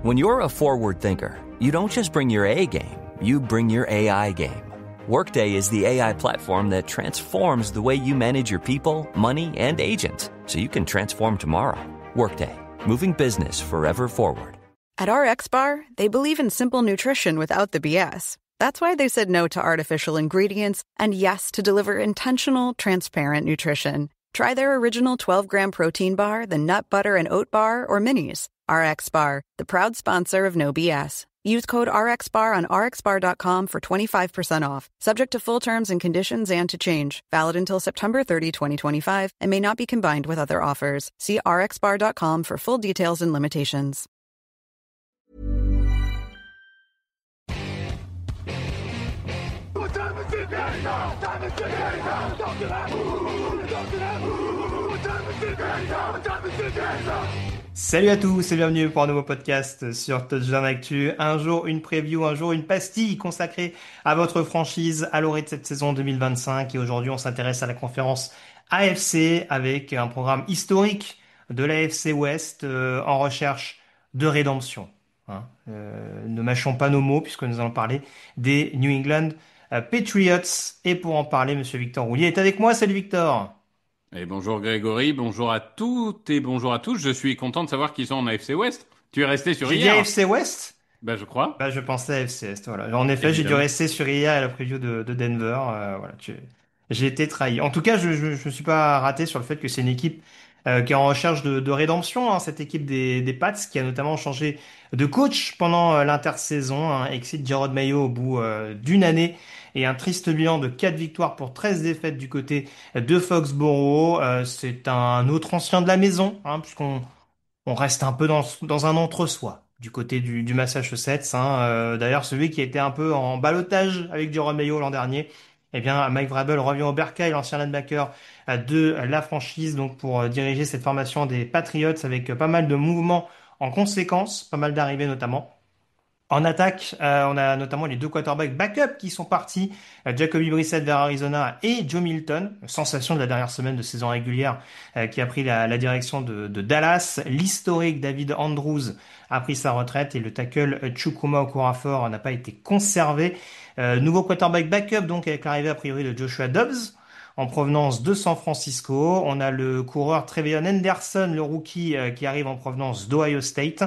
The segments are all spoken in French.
When you're a forward thinker, you don't just bring your A game, you bring your AI game. Workday is the AI platform that transforms the way you manage your people, money, and agents, so you can transform tomorrow. Workday, moving business forever forward. At RxBar, they believe in simple nutrition without the BS. That's why they said no to artificial ingredients and yes to deliver intentional, transparent nutrition. Try their original 12-gram protein bar, the nut butter and oat bar, or minis. RxBar, the proud sponsor of No BS. Use code RXBAR on RXBAR.com for 25% off. Subject to full terms and conditions and to change. Valid until September 30, 2025 and may not be combined with other offers. See RXBAR.com for full details and limitations. Salut à tous et bienvenue pour un nouveau podcast sur Touchdown Actu. Un jour une preview, un jour une pastille consacrée à votre franchise à l'orée de cette saison 2025. Et aujourd'hui on s'intéresse à la conférence AFC avec un programme historique de l'AFC West en recherche de rédemption. Ne mâchons pas nos mots puisque nous allons parler des New England Patriots. Et pour en parler, monsieur Victor Roulier est avec moi. Salut Victor. Et bonjour Grégory, bonjour à toutes et bonjour à tous. Je suis content de savoir qu'ils sont en AFC West. Tu es resté sur J'ai hier. dit AFC West? Ben je crois. Je pensais AFC Est, voilà. En effet, j'ai dû rester sur hier à la preview de Denver. J'ai été trahi. En tout cas, je me suis pas raté sur le fait que c'est une équipe qui est en recherche de rédemption, hein, cette équipe des Pats, qui a notamment changé de coach pendant l'intersaison, hein, exit Jerod Mayo au bout d'une année et un triste bilan de 4 victoires pour 13 défaites du côté de Foxborough. C'est un autre ancien de la maison, hein, puisqu'on reste un peu dans un entre-soi du côté du Massachusetts. D'ailleurs, celui qui était un peu en ballottage avec Jerome Mayo l'an dernier, eh bien, Mike Vrabel revient au bercail, l'ancien linebacker de la franchise, donc pour diriger cette formation des Patriots avec pas mal de mouvements en conséquence, pas mal d'arrivées notamment. En attaque, on a notamment les deux quarterbacks backup qui sont partis, Jacoby Brissett vers Arizona et Joe Milton, sensation de la dernière semaine de saison régulière, qui a pris la direction de Dallas. L'historique David Andrews a pris sa retraite et le tackle Chukwuma Okorafor n'a pas été conservé. Nouveau quarterback backup donc avec l'arrivée a priori de Joshua Dobbs en provenance de San Francisco. On a le coureur Trevion Henderson, le rookie qui arrive en provenance d'Ohio State.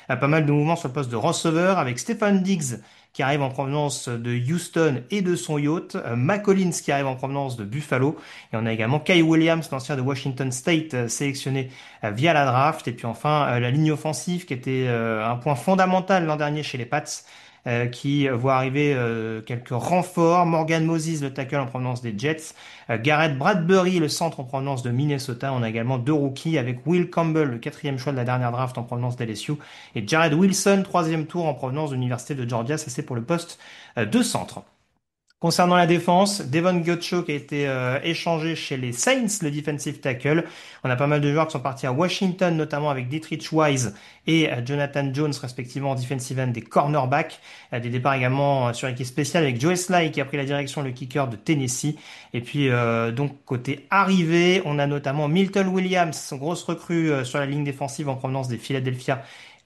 Pas mal de mouvements sur le poste de receveur avec Stefan Diggs qui arrive en provenance de Houston et de son yacht, McCollins qui arrive en provenance de Buffalo, et on a également Kai Williams, l'ancien de Washington State, sélectionné via la draft, et puis enfin la ligne offensive qui était un point fondamental l'an dernier chez les Pats, qui voit arriver quelques renforts. Morgan Moses, le tackle en provenance des Jets, Garrett Bradbury, le centre en provenance de Minnesota. On a également deux rookies avec Will Campbell, le 4e choix de la dernière draft en provenance d'LSU, et Jared Wilson, 3e tour en provenance de l'Université de Georgia. Ça c'est pour le poste de centre. Concernant la défense, Devon Gotcho qui a été échangé chez les Saints, le defensive tackle. On a pas mal de joueurs qui sont partis à Washington, notamment avec Dietrich Wise et Jonathan Jones, respectivement en defensive end des cornerbacks. Des départs également sur l'équipe spéciale avec Joe Sly qui a pris la direction, le kicker de Tennessee. Et puis donc côté arrivée, on a notamment Milton Williams, grosse recrue sur la ligne défensive en provenance des Philadelphia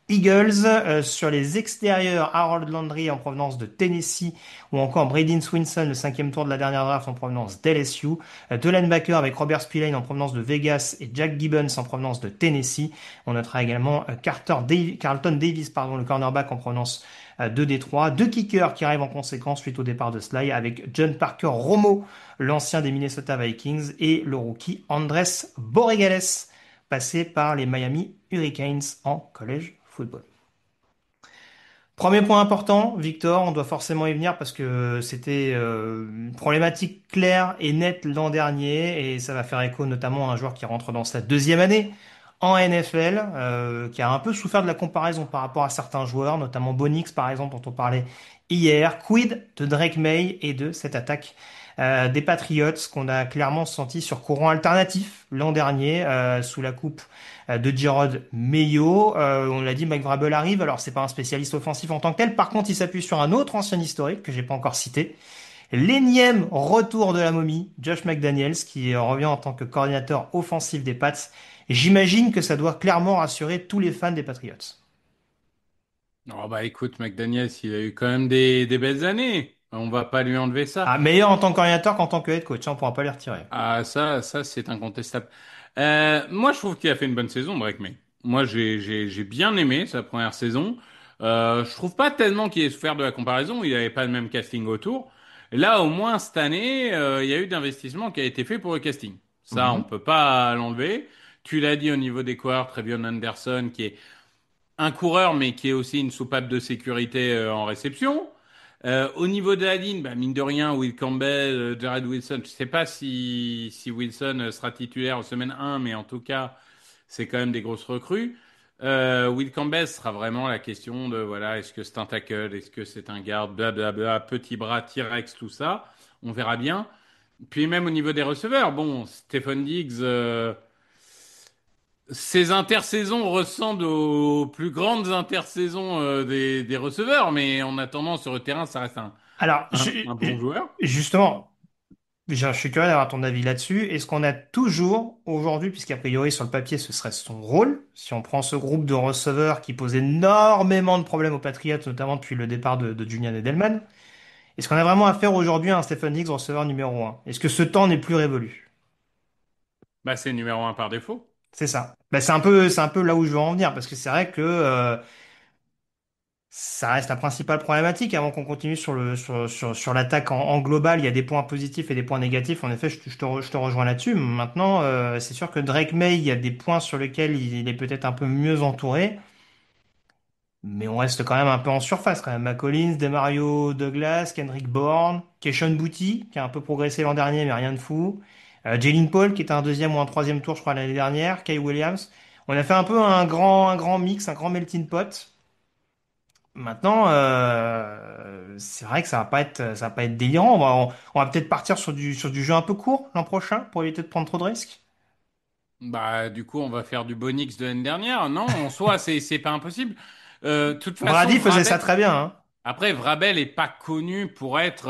Eagles. Sur les extérieurs, Harold Landry en provenance de Tennessee, ou encore Braden Swinson, le 5e tour de la dernière draft en provenance d'LSU. Deux linebackers avec Robert Spillane en provenance de Vegas et Jack Gibbons en provenance de Tennessee. On notera également Carlton Davis, le cornerback en provenance de Détroit. Deux kickers qui arrivent en conséquence suite au départ de Sly avec John Parker Romo, l'ancien des Minnesota Vikings, et le rookie Andres Borregales, passé par les Miami Hurricanes en college football. Premier point important, Victor, on doit forcément y venir parce que c'était une problématique claire et nette l'an dernier et ça va faire écho notamment à un joueur qui rentre dans sa 2e année en NFL, qui a un peu souffert de la comparaison par rapport à certains joueurs, notamment Bonix par exemple dont on parlait hier. Quid de Drake May et de cette attaque des Patriots qu'on a clairement senti sur courant alternatif l'an dernier sous la coupe de Jerod Mayo. On l'a dit, Mike Vrabel arrive. Alors c'est pas un spécialiste offensif en tant que tel. Par contre, il s'appuie sur un autre ancien historique que j'ai pas encore cité. L'énième retour de la momie, Josh McDaniels, qui revient en tant que coordinateur offensif des Pats. J'imagine que ça doit clairement rassurer tous les fans des Patriots. Oh bah écoute, McDaniels, il a eu quand même des belles années. On va pas lui enlever ça. Ah, meilleur en tant qu'orientateur qu'en tant que head coach, hein, on pourra pas les retirer. Ah ça c'est incontestable. Moi je trouve qu'il a fait une bonne saison, Drake May. Moi j'ai bien aimé sa première saison. Je trouve pas tellement qu'il ait souffert de la comparaison. Il avait pas le même casting autour. Là au moins cette année, il y a eu d'investissement qui a été fait pour le casting. Ça on Mhm. peut pas l'enlever. Tu l'as dit au niveau des coureurs, Trevion Anderson qui est un coureur, mais qui est aussi une soupape de sécurité en réception. Au niveau de la ligne, bah, mine de rien, Will Campbell, Jared Wilson, je sais pas si Wilson sera titulaire en semaine 1, mais en tout cas, c'est quand même des grosses recrues. Will Campbell sera vraiment la question de, voilà, est-ce que c'est un tackle, est-ce que c'est un garde, blablabla, petit bras, T-Rex, tout ça. On verra bien. Puis même au niveau des receveurs, bon, Stephen Diggs, ces intersaisons ressemblent aux plus grandes intersaisons des receveurs, mais en attendant, sur le terrain, ça reste Alors, un bon joueur. justement, je suis curieux d'avoir ton avis là-dessus. Est-ce qu'on a toujours aujourd'hui, puisqu'a priori sur le papier ce serait son rôle, si on prend ce groupe de receveurs qui pose énormément de problèmes aux Patriots, notamment depuis le départ de Julian Edelman, est-ce qu'on a vraiment affaire aujourd'hui à un Stephen Diggs receveur numéro un? Est-ce que ce temps n'est plus révolu? Bah, c'est numéro un par défaut. C'est ça. Ben, c'est un peu là où je veux en venir, parce que c'est vrai que ça reste la principale problématique avant qu'on continue sur l'attaque en global. Il y a des points positifs et des points négatifs. En effet, je te rejoins là-dessus. Maintenant, c'est sûr que Drake May, il y a des points sur lesquels il est peut-être un peu mieux entouré, mais on reste quand même un peu en surface quand même. McCollins, Demario Douglas, Kendrick Bourne, Keishon Boutte, qui a un peu progressé l'an dernier, mais rien de fou. Jalen Paul, qui était un deuxième ou un troisième tour, je crois, l'année dernière. Kay Williams. On a fait un peu un grand mix, un grand melting pot. Maintenant, c'est vrai que ça va pas être délirant. On va peut-être partir sur du jeu un peu court l'an prochain pour éviter de prendre trop de risques. Bah, du coup, on va faire du Bonix de l'année dernière. Non, en soi, c'est pas impossible. De toute façon, Brady faisait ça Vrabel, très bien, hein. après, Vrabel est pas connu pour être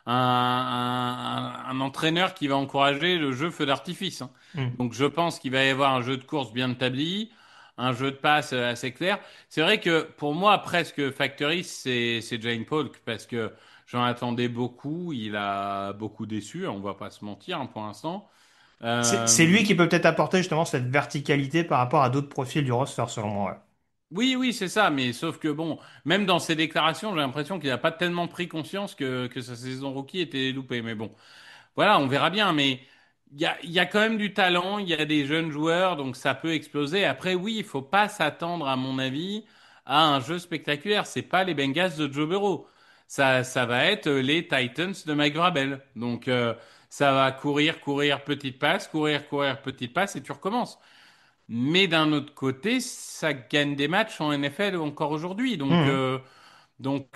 un entraîneur qui va encourager le jeu feu d'artifice, hein. Hmm. Donc je pense qu'il va y avoir un jeu de course bien établi, un jeu de passe assez clair. C'est vrai que pour moi, presque Factory, c'est Jane Polk parce que j'en attendais beaucoup. Il a beaucoup déçu, on va pas se mentir hein, pour l'instant. C'est Euh, lui qui peut peut-être apporter justement cette verticalité par rapport à d'autres profils du roster, selon moi. Ouais. Oui, oui, c'est ça, mais sauf que bon, même dans ses déclarations, j'ai l'impression qu'il n'a pas tellement pris conscience que sa saison rookie était loupée. Mais bon, voilà, on verra bien. Mais il y a quand même du talent, il y a des jeunes joueurs, donc ça peut exploser. Après, oui, il faut pas s'attendre, à mon avis, à un jeu spectaculaire. C'est pas les Bengals de Joe Burrow. Ça va être les Titans de Mike Vrabel. Donc, ça va courir, courir, petite passe, courir, courir, petite passe, et tu recommences. Mais d'un autre côté, ça gagne des matchs en NFL encore aujourd'hui. Mhm.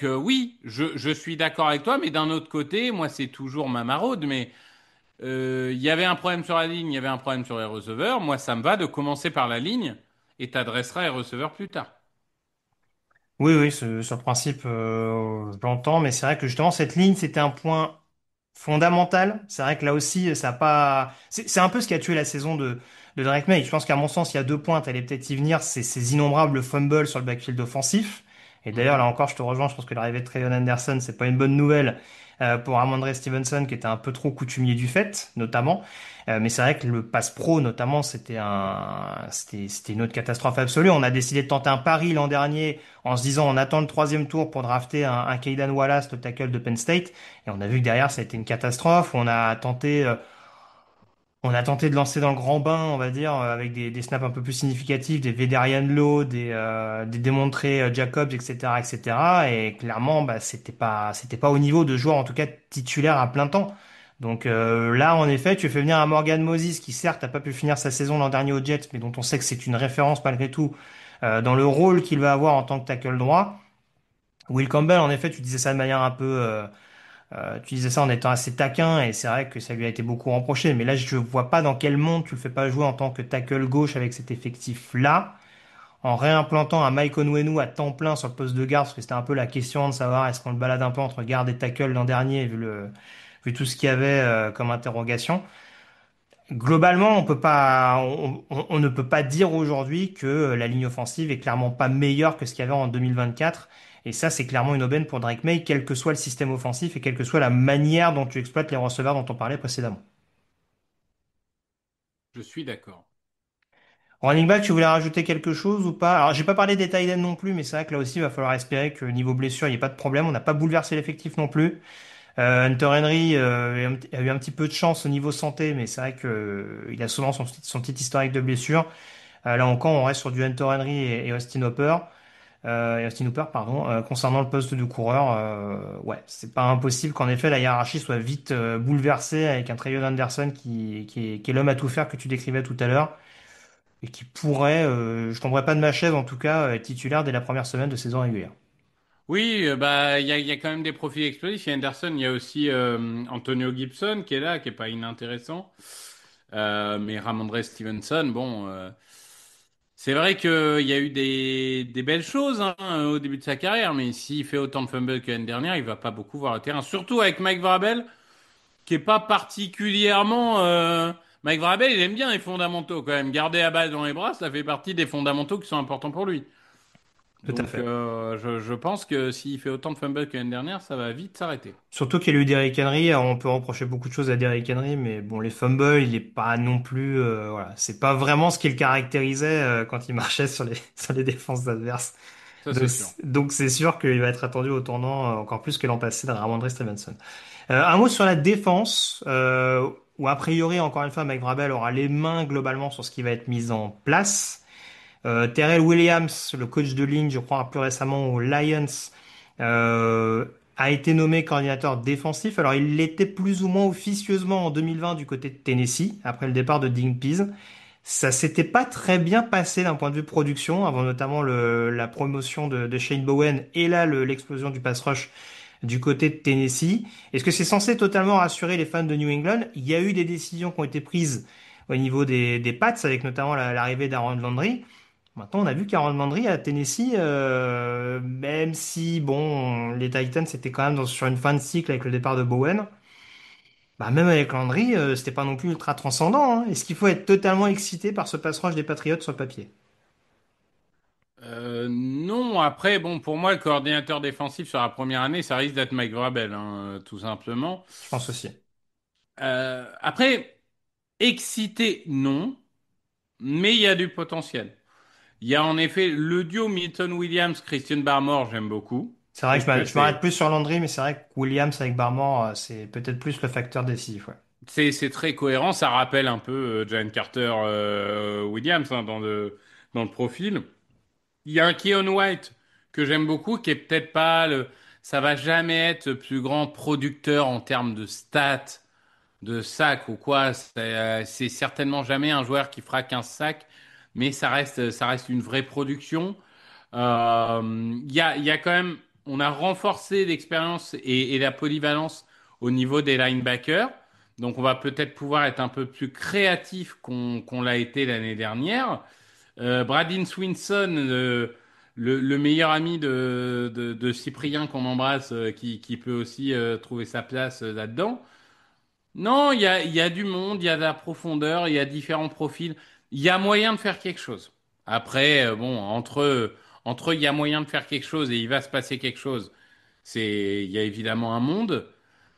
Oui, je suis d'accord avec toi, mais d'un autre côté, moi, c'est toujours ma maraude. Mais il y avait un problème sur la ligne, il y avait un problème sur les receveurs. Moi, ça me va de commencer par la ligne et t'adresseras les receveurs plus tard. Oui, oui, sur le principe, je l'entends, mais c'est vrai que justement, cette ligne, c'était un point fondamental. C'est vrai que là aussi, ça a pas. C'est un peu ce qui a tué la saison de Drake May. Je pense qu'à mon sens, il y a deux points, t'allais peut-être y venir, c'est ces innombrables fumbles sur le backfield offensif. Et d'ailleurs, Mhm. là encore, je te rejoins, je pense que l'arrivée de Treyon Anderson, c'est pas une bonne nouvelle pour Ramondre Stevenson, qui était un peu trop coutumier du fait, notamment. Mais c'est vrai que le pass pro, notamment, c'était une autre catastrophe absolue. On a décidé de tenter un pari l'an dernier en se disant on attend le troisième tour pour drafter un Kaydan Wallace, le tackle de Penn State. Et on a vu que derrière, ça a été une catastrophe. On a tenté de lancer dans le grand bain, on va dire, avec des snaps un peu plus significatifs, des Vederian Lowe, des démontrés Jacobs, etc., etc. Et clairement, bah, c'était pas au niveau de joueurs, en tout cas, titulaires à plein temps. Donc là, en effet, tu fais venir un Morgan Moses qui, certes, n'a pas pu finir sa saison l'an dernier aux Jets, mais dont on sait que c'est une référence malgré tout dans le rôle qu'il va avoir en tant que tackle droit. Will Campbell, en effet, tu disais ça de manière un peu, tu disais ça en étant assez taquin, et c'est vrai que ça lui a été beaucoup reproché. Mais là, je vois pas dans quel monde tu le fais pas jouer en tant que tackle gauche avec cet effectif-là, en réimplantant un Mike Onwenu à temps plein sur le poste de garde, parce que c'était un peu la question de savoir est-ce qu'on le balade un peu entre garde et tackle l'an dernier, vu tout ce qu'il y avait comme interrogation. Globalement, on ne peut pas dire aujourd'hui que la ligne offensive est clairement pas meilleure que ce qu'il y avait en 2024. Et ça, c'est clairement une aubaine pour Drake May, quel que soit le système offensif et quelle que soit la manière dont tu exploites les receveurs dont on parlait précédemment. Je suis d'accord. Running back, tu voulais rajouter quelque chose ou pas? Alors, j'ai pas parlé des tight ends non plus, mais c'est vrai que là aussi, il va falloir espérer que niveau blessure, il n'y ait pas de problème. On n'a pas bouleversé l'effectif non plus. Hunter Henry a eu un petit peu de chance au niveau santé, mais c'est vrai que il a souvent son petit historique de blessure. Là encore, on reste sur du Hunter Henry et Austin Hooper. Et Austin Hooper, pardon. Concernant le poste de coureur, ouais, c'est pas impossible qu'en effet la hiérarchie soit vite bouleversée avec un Treylon Anderson qui est l'homme à tout faire que tu décrivais tout à l'heure et qui pourrait, je tomberai pas de ma chaise en tout cas, être titulaire dès la première semaine de saison régulière. Oui, bah il y a quand même des profils explosifs. Il y a Anderson, il y a aussi Antonio Gibson qui est là, qui est pas inintéressant. Mais Ramondre Stevenson, bon, c'est vrai qu'il y a eu des belles choses hein, au début de sa carrière, mais s'il fait autant de fumbles que l'année dernière, il va pas beaucoup voir le terrain. Surtout avec Mike Vrabel, qui est pas particulièrement. Mike Vrabel, il aime bien les fondamentaux quand même. Garder la balle dans les bras, ça fait partie des fondamentaux qui sont importants pour lui. Tout à Donc, fait. je pense que s'il fait autant de fumbles que l'année dernière, ça va vite s'arrêter. Surtout qu'il y a eu Derrick Henry, alors on peut reprocher beaucoup de choses à Derrick Henry, mais bon, les fumbles, il est pas non plus, voilà, c'est pas vraiment ce qui le caractérisait quand il marchait sur les sur les défenses adverses. Ça, Donc c'est sûr. donc c'est sûr qu'il va être attendu au tournant encore plus que l'an passé de Ramondre Stevenson. Un mot sur la défense, où a priori encore une fois, Mike Vrabel aura les mains globalement sur ce qui va être mis en place. Terrell Williams, le coach de ligne, je crois plus récemment aux Lions, euh, a été nommé coordinateur défensif. Alors il l'était plus ou moins officieusement en 2020 du côté de Tennessee, après le départ de Dean Pease. Ça s'était pas très bien passé d'un point de vue production, avant notamment la promotion de Shane Bowen et là l'explosion du pass rush du côté de Tennessee. Est-ce que c'est censé totalement rassurer les fans de New England? Il y a eu des décisions qui ont été prises au niveau des Pats, avec notamment l'arrivée d'Aaron Landry. Maintenant, on a vu qu'Aaron Landry à Tennessee, même si bon, les Titans étaient quand même sur une fin de cycle avec le départ de Bowen, bah même avec Landry, c'était pas non plus ultra transcendant, hein. Est-ce qu'il faut être totalement excité par ce pass rush des Patriots sur le papier? Non, après, bon, pour moi, le coordinateur défensif sur la première année, ça risque d'être Mike Vrabel, hein, tout simplement. Je pense aussi. Après, excité, non, mais il y a du potentiel. Il y a en effet le duo Milton Williams, Christian Barmore, j'aime beaucoup. C'est Je vrai que trouve que je m'arrête plus sur Landry, mais c'est vrai que Williams avec Barmore, c'est peut-être plus le facteur décisif, ouais. c'est très cohérent. Ça rappelle un peu Jalen Carter Williams hein, dans le profil. Il y a un Keon White que j'aime beaucoup, qui est peut-être pas le. Ça va jamais être le plus grand producteur en termes de stats, de sacs ou quoi. C'est certainement jamais un joueur qui fera 15 sacs, mais ça reste une vraie production. Il y a quand même. On a renforcé l'expérience et la polyvalence au niveau des linebackers. Donc on va peut-être pouvoir être un peu plus créatif qu'on l'a été l'année dernière. Bradyn Swinson, le meilleur ami de Cyprien qu'on embrasse, qui peut aussi trouver sa place là-dedans. Non, il y a du monde, il y a de la profondeur, il y a différents profils. Il y a moyen de faire quelque chose. Après, bon, entre il y a moyen de faire quelque chose et il va se passer quelque chose, il y a évidemment un monde.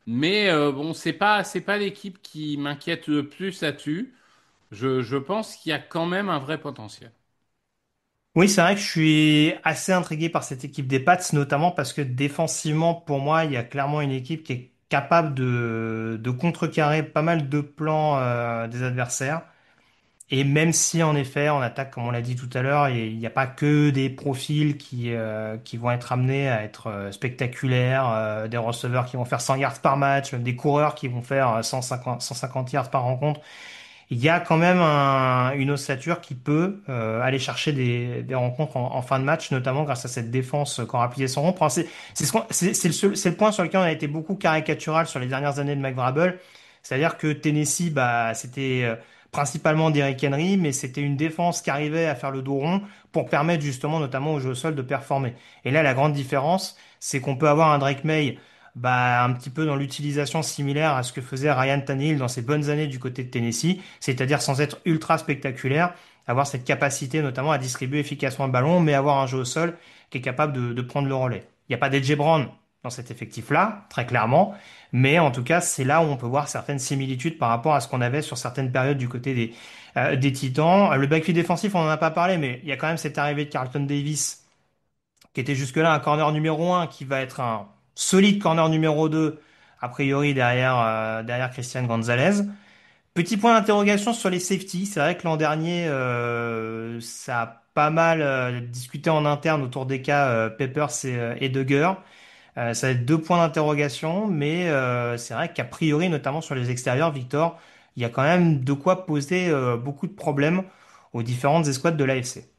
Mais bon, c'est pas l'équipe qui m'inquiète le plus là-dessus. Je pense qu'il y a quand même un vrai potentiel. Oui, c'est vrai que je suis assez intrigué par cette équipe des Pats, notamment parce que défensivement, pour moi, il y a clairement une équipe qui est capable de contrecarrer pas mal de plans des adversaires. Et même si, en effet, en attaque, comme on l'a dit tout à l'heure, il n'y a pas que des profils qui vont être amenés à être spectaculaires, des receveurs qui vont faire 100 yards par match, même des coureurs qui vont faire 150 yards par rencontre. Il y a quand même une ossature qui peut aller chercher des rencontres en fin de match, notamment grâce à cette défense qu'aura plié son rond. C'est le point sur lequel on a été beaucoup caricatural sur les dernières années de McVrabel. C'est-à-dire que Tennessee, bah, c'était principalement Derrick Henry, mais c'était une défense qui arrivait à faire le dos rond pour permettre justement, notamment au jeu au sol, de performer. Et là, la grande différence, c'est qu'on peut avoir un Drake May bah, un petit peu dans l'utilisation similaire à ce que faisait Ryan Tannehill dans ses bonnes années du côté de Tennessee, c'est-à-dire sans être ultra spectaculaire, avoir cette capacité notamment à distribuer efficacement le ballon, mais avoir un jeu au sol qui est capable de prendre le relais. Il n'y a pas d'A.J. Brown dans cet effectif-là, très clairement, mais en tout cas, c'est là où on peut voir certaines similitudes par rapport à ce qu'on avait sur certaines périodes du côté des Titans. Le backfield défensif, on n'en a pas parlé, mais il y a quand même cette arrivée de Carlton Davis, qui était jusque-là un corner numéro un, qui va être un solide corner numéro 2 a priori derrière Christian Gonzalez. Petit point d'interrogation sur les safeties. C'est vrai que l'an dernier, ça a pas mal discuté en interne autour des cas Peppers et Dugger. Ça va être deux points d'interrogation, mais c'est vrai qu'a priori, notamment sur les extérieurs, Victor, il y a quand même de quoi poser beaucoup de problèmes aux différentes escouades de l'AFC.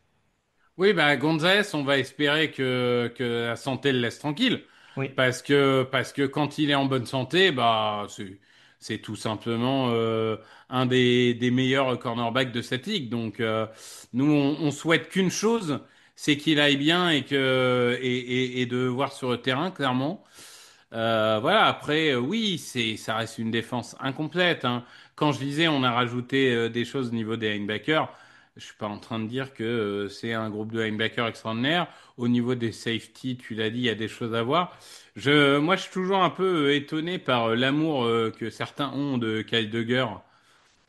Oui, bah Gonzalez, on va espérer que la santé le laisse tranquille. Oui. Parce que quand il est en bonne santé, bah c'est tout simplement un des meilleurs cornerbacks de cette ligue. Donc nous on souhaite qu'une chose, c'est qu'il aille bien et de voir sur le terrain clairement. Voilà, après, oui, ça reste une défense incomplète, hein. Quand je disais on a rajouté des choses au niveau des linebackers, je suis pas en train de dire que c'est un groupe de linebackers extraordinaire. Au niveau des safety, tu l'as dit, il y a des choses à voir. Moi, je suis toujours un peu étonné par l'amour que certains ont de Kyle Duggar,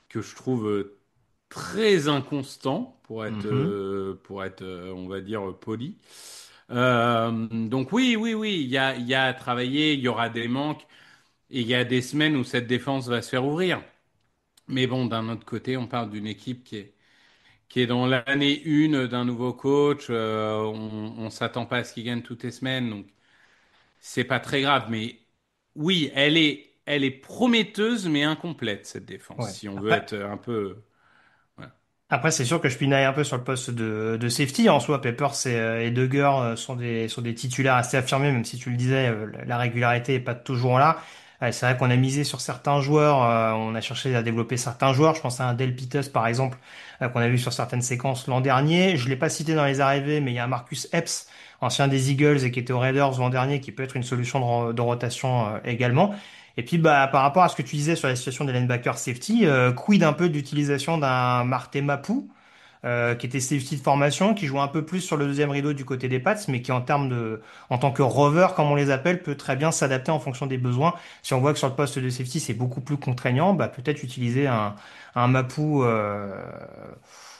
que je trouve très inconstant Mhm. pour être, on va dire, poli. Donc oui, oui, oui, il y a à travailler, il y aura des manques et il y a des semaines où cette défense va se faire ouvrir. Mais bon, d'un autre côté, on parle d'une équipe qui est dans l'année une d'un nouveau coach. On s'attend pas à ce qu'il gagne toutes les semaines, donc c'est pas très grave. Mais oui, elle est prometteuse mais incomplète cette défense. Ouais. Si on veut Après, être un peu, voilà. Après, c'est sûr que je pinaille un peu sur le poste de safety. En soi, Peppers et Dugger sont des titulaires assez affirmés, même si tu le disais, la régularité est pas toujours là. C'est vrai qu'on a misé sur certains joueurs, on a cherché à développer certains joueurs. Je pense à un Del Pitos, par exemple, qu'on a vu sur certaines séquences l'an dernier. Je l'ai pas cité dans les arrivées, mais il y a un Marcus Epps, ancien des Eagles et qui était aux Raiders l'an dernier, qui peut être une solution de rotation également. Et puis, bah, par rapport à ce que tu disais sur la situation des linebackers safety, quid un peu d'utilisation d'un Marte Mapu, qui était safety de formation, qui joue un peu plus sur le deuxième rideau du côté des Pats, mais qui en tant que rover, comme on les appelle, peut très bien s'adapter en fonction des besoins. Si on voit que sur le poste de safety, c'est beaucoup plus contraignant, bah, peut-être utiliser un Mapu,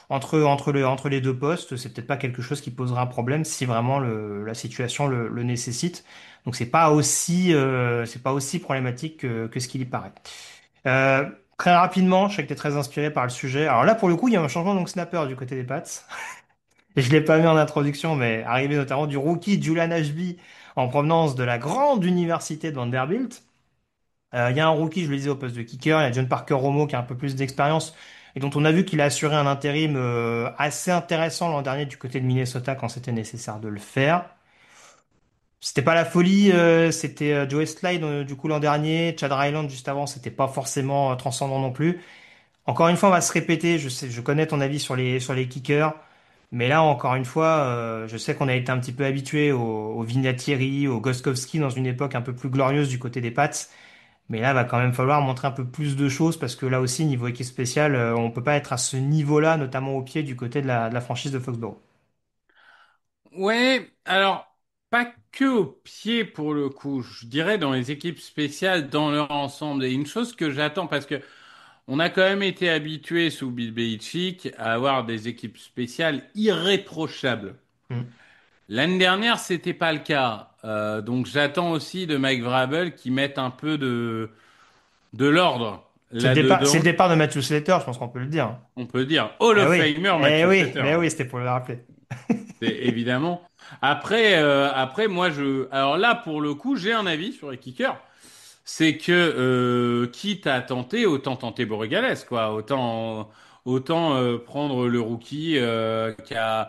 entre les deux postes, c'est peut-être pas quelque chose qui posera un problème si vraiment la situation le nécessite. Donc c'est pas aussi problématique que ce qu'il y paraît. Très rapidement, je sais que tu es très inspiré par le sujet. Alors là, pour le coup, il y a un changement donc snapper du côté des Pats. Et je l'ai pas mis en introduction, mais arrivé notamment du rookie Julian Ashby en provenance de la grande université de Vanderbilt. Il y a un rookie, je le disais, au poste de kicker. Il y a John Parker Romo qui a un peu plus d'expérience et dont on a vu qu'il a assuré un intérim assez intéressant l'an dernier du côté de Minnesota quand c'était nécessaire de le faire. C'était pas la folie, c'était Joe Slade du coup l'an dernier, Chad Ryland juste avant, c'était pas forcément transcendant non plus. Encore une fois, on va se répéter. Je sais, je connais ton avis sur les kickers, mais là, encore une fois, je sais qu'on a été un petit peu habitué au Vinatieri, au Gostkowski dans une époque un peu plus glorieuse du côté des Pats. Mais là, va quand même falloir montrer un peu plus de choses parce que là aussi, niveau équipe spéciale, on peut pas être à ce niveau-là, notamment au pied du côté de la franchise de Foxborough. Ouais, alors pas que au pied pour le coup, je dirais dans les équipes spéciales dans leur ensemble. Et une chose que j'attends parce que on a quand même été habitué sous Bill Belichick à avoir des équipes spéciales irréprochables. Hmm. L'année dernière, c'était pas le cas. Donc j'attends aussi de Mike Vrabel qui mette un peu de l'ordre C'est le là-dedans. départ de Matthew Slater, je pense qu'on peut le dire. On peut dire Hall of Famer Matthew Slater, Eh hein. oui, c'était pour le rappeler. C'est évidemment. Après, moi, alors là, pour le coup, j'ai un avis sur les kickers. C'est que, quitte à tenter, autant tenter Borregales, quoi. Autant prendre le rookie qui a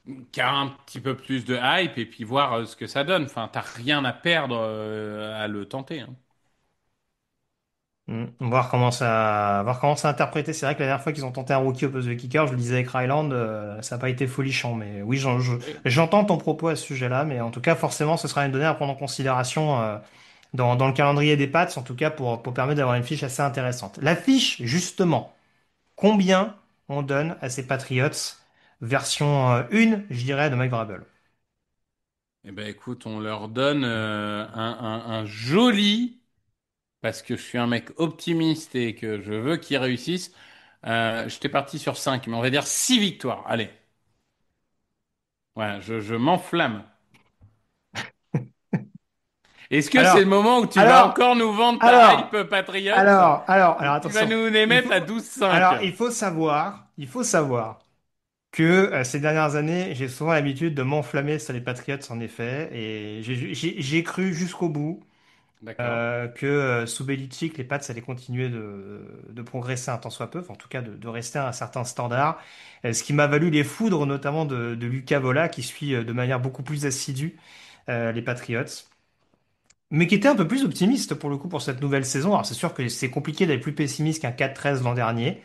un petit peu plus de hype et puis voir ce que ça donne. Enfin, t'as rien à perdre à le tenter, hein. Voir comment ça interprété. C'est vrai que la dernière fois qu'ils ont tenté un rookie au poste de kicker, je le disais avec Ryland, ça n'a pas été folichon. Mais oui, Et- j'entends ton propos à ce sujet-là. Mais en tout cas, forcément, ce sera une donnée à prendre en considération dans le calendrier des Pats, en tout cas pour permettre d'avoir une fiche assez intéressante. La fiche, justement, combien on donne à ces Patriots version 1, je dirais, de Mike Vrabel? Eh ben écoute, on leur donne un joli, parce que je suis un mec optimiste et que je veux qu'ils réussissent. J'étais parti sur 5, mais on va dire 6 victoires. Allez, voilà, je m'enflamme. Est-ce que c'est le Alors, moment où tu vas alors, encore nous vendre ta alors, hype Patriots alors, ou tu vas attention. nous les Il mettre faut, à 12-5? alors, il faut savoir que ces dernières années, j'ai souvent l'habitude de m'enflammer sur les Patriots, en effet, et j'ai cru jusqu'au bout D'accord. que sous Belichick, les Pats allaient continuer de progresser un tant soit peu, enfin, en tout cas de rester à un certain standard, ce qui m'a valu les foudres notamment de Luca Vola, qui suit de manière beaucoup plus assidue les Patriots, mais qui était un peu plus optimiste pour le coup pour cette nouvelle saison. Alors c'est sûr que c'est compliqué d'être plus pessimiste qu'un 4-13 l'an dernier.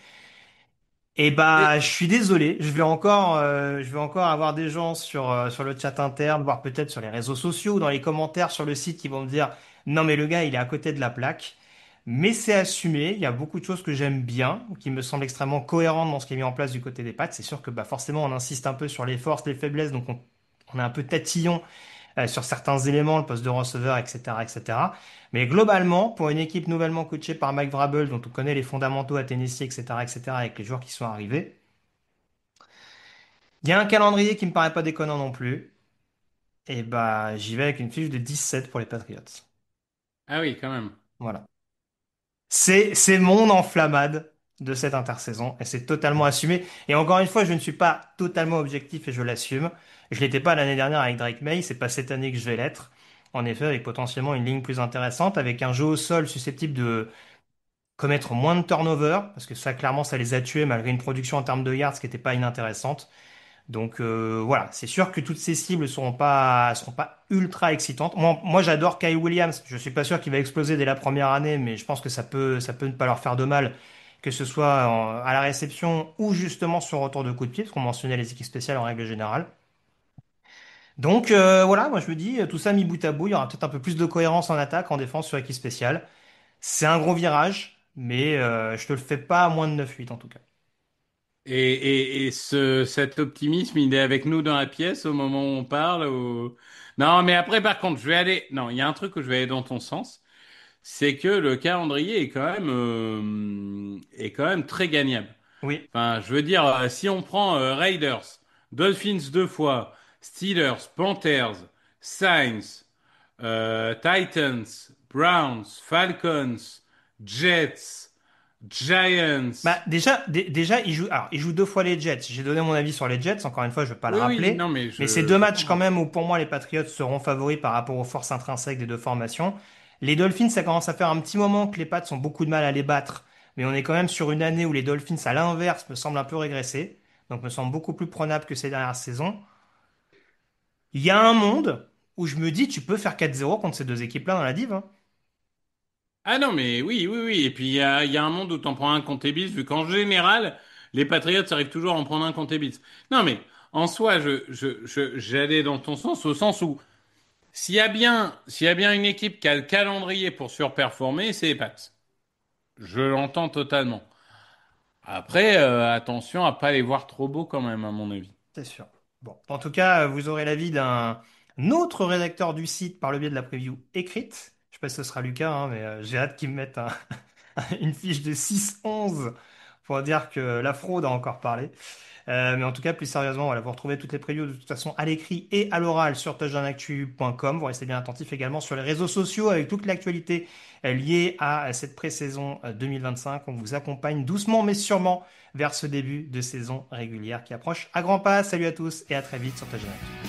Et bah, Et, je suis désolé, je vais encore avoir des gens sur le chat interne, voire peut-être sur les réseaux sociaux ou dans les commentaires sur le site qui vont me dire, non mais le gars, il est à côté de la plaque. Mais c'est assumé, il y a beaucoup de choses que j'aime bien, qui me semblent extrêmement cohérentes dans ce qui est mis en place du côté des Pats. C'est sûr que bah, forcément, on insiste un peu sur les forces, les faiblesses, donc on est un peu tatillon sur certains éléments, le poste de receveur, etc., etc. Mais globalement, pour une équipe nouvellement coachée par Mike Vrabel, dont on connaît les fondamentaux à Tennessee, etc., etc., avec les joueurs qui sont arrivés, il y a un calendrier qui me paraît pas déconnant non plus. Et bah, j'y vais avec une fiche de 17 pour les Patriots. ah oui, quand même. Voilà. C'est mon enflammade de cette intersaison et c'est totalement assumé. Et encore une fois, je ne suis pas totalement objectif et je l'assume. Je l'étais pas l'année dernière avec Drake May, c'est pas cette année que je vais l'être. En effet, avec potentiellement une ligne plus intéressante, avec un jeu au sol susceptible de commettre moins de turnover, parce que ça, clairement, ça les a tués malgré une production en termes de yards qui n'était pas inintéressante. Donc voilà, c'est sûr que toutes ces cibles seront pas ultra excitantes. Moi, j'adore Kyle Williams. Je suis pas sûr qu'il va exploser dès la première année, mais je pense que ça peut ne pas leur faire de mal, que ce soit à la réception ou justement sur retour de coup de pied, parce qu'on mentionnait les équipes spéciales en règle générale. Donc voilà, moi je me dis, tout ça mis bout à bout, il y aura peut-être un peu plus de cohérence en attaque, en défense sur équipe spéciale. C'est un gros virage, mais je te le fais pas à moins de 9-8 en tout cas. Cet optimisme, il est avec nous dans la pièce au moment où on parle Non, mais après, par contre, je vais aller... Non, il y a un truc où je vais aller dans ton sens. C'est que le calendrier est quand même très gagnable. Oui. Enfin, je veux dire, si on prend Raiders, Dolphins 2 fois, Steelers, Panthers, Saints, Titans, Browns, Falcons, Jets, Bah Giants. déjà il joue 2 fois les Jets. J'ai donné mon avis sur les Jets. Encore une fois, je vais pas le Oui, oui, rappeler, non, mais mais c'est je, deux je matchs quand comprends. même où pour moi les Patriots seront favoris par rapport aux forces intrinsèques des deux formations. Les Dolphins, ça commence à faire un petit moment que les Pats ont beaucoup de mal à les battre, mais on est quand même sur une année où les Dolphins, à l'inverse, me semblent un peu régresser, donc me semblent beaucoup plus prenables que ces dernières saisons. Il y a un monde où je me dis, tu peux faire 4-0 contre ces deux équipes-là dans la div, hein. Ah non, mais oui, oui, oui. Et puis il y a un monde où t'en prends un contre tes bis, vu qu'en général, les Patriots arrivent toujours à en prendre un contre tes bis. Non, mais en soi, j'allais dans ton sens, au sens où s'il y a bien une équipe qui a le calendrier pour surperformer, c'est les Pats. Je l'entends totalement. Après, attention à pas les voir trop beaux quand même, à mon avis. C'est sûr. Bon, en tout cas, vous aurez l'avis d'un autre rédacteur du site par le biais de la preview écrite. Je sais pas si ce sera Lucas, hein, mais j'ai hâte qu'il me mette une fiche de 6-11 pour dire que la fraude a encore parlé. Mais en tout cas, plus sérieusement, voilà, vous retrouvez toutes les previews de toute façon à l'écrit et à l'oral sur touchdownactu.com. Vous restez bien attentifs également sur les réseaux sociaux avec toute l'actualité liée à cette pré-saison 2025. On vous accompagne doucement mais sûrement vers ce début de saison régulière qui approche à grands pas. Salut à tous et à très vite sur Touchdown Actu.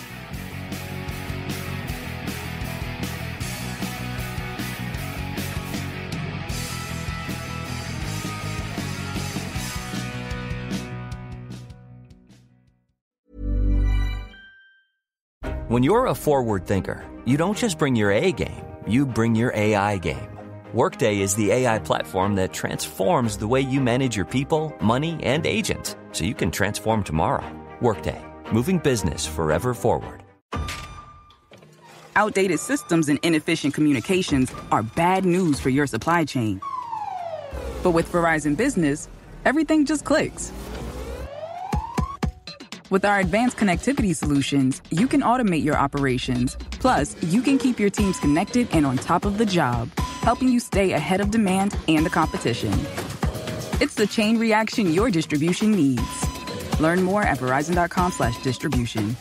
When you're a forward thinker, you don't just bring your A game, you bring your AI game. Workday is the AI platform that transforms the way you manage your people, money, and agents, so you can transform tomorrow. Workday, moving business forever forward. outdated systems and inefficient communications are bad news for your supply chain. But with Verizon Business, everything just clicks. With our advanced connectivity solutions, you can automate your operations. Plus, you can keep your teams connected and on top of the job, helping you stay ahead of demand and the competition. It's the chain reaction your distribution needs. Learn more at Verizon.com/distribution.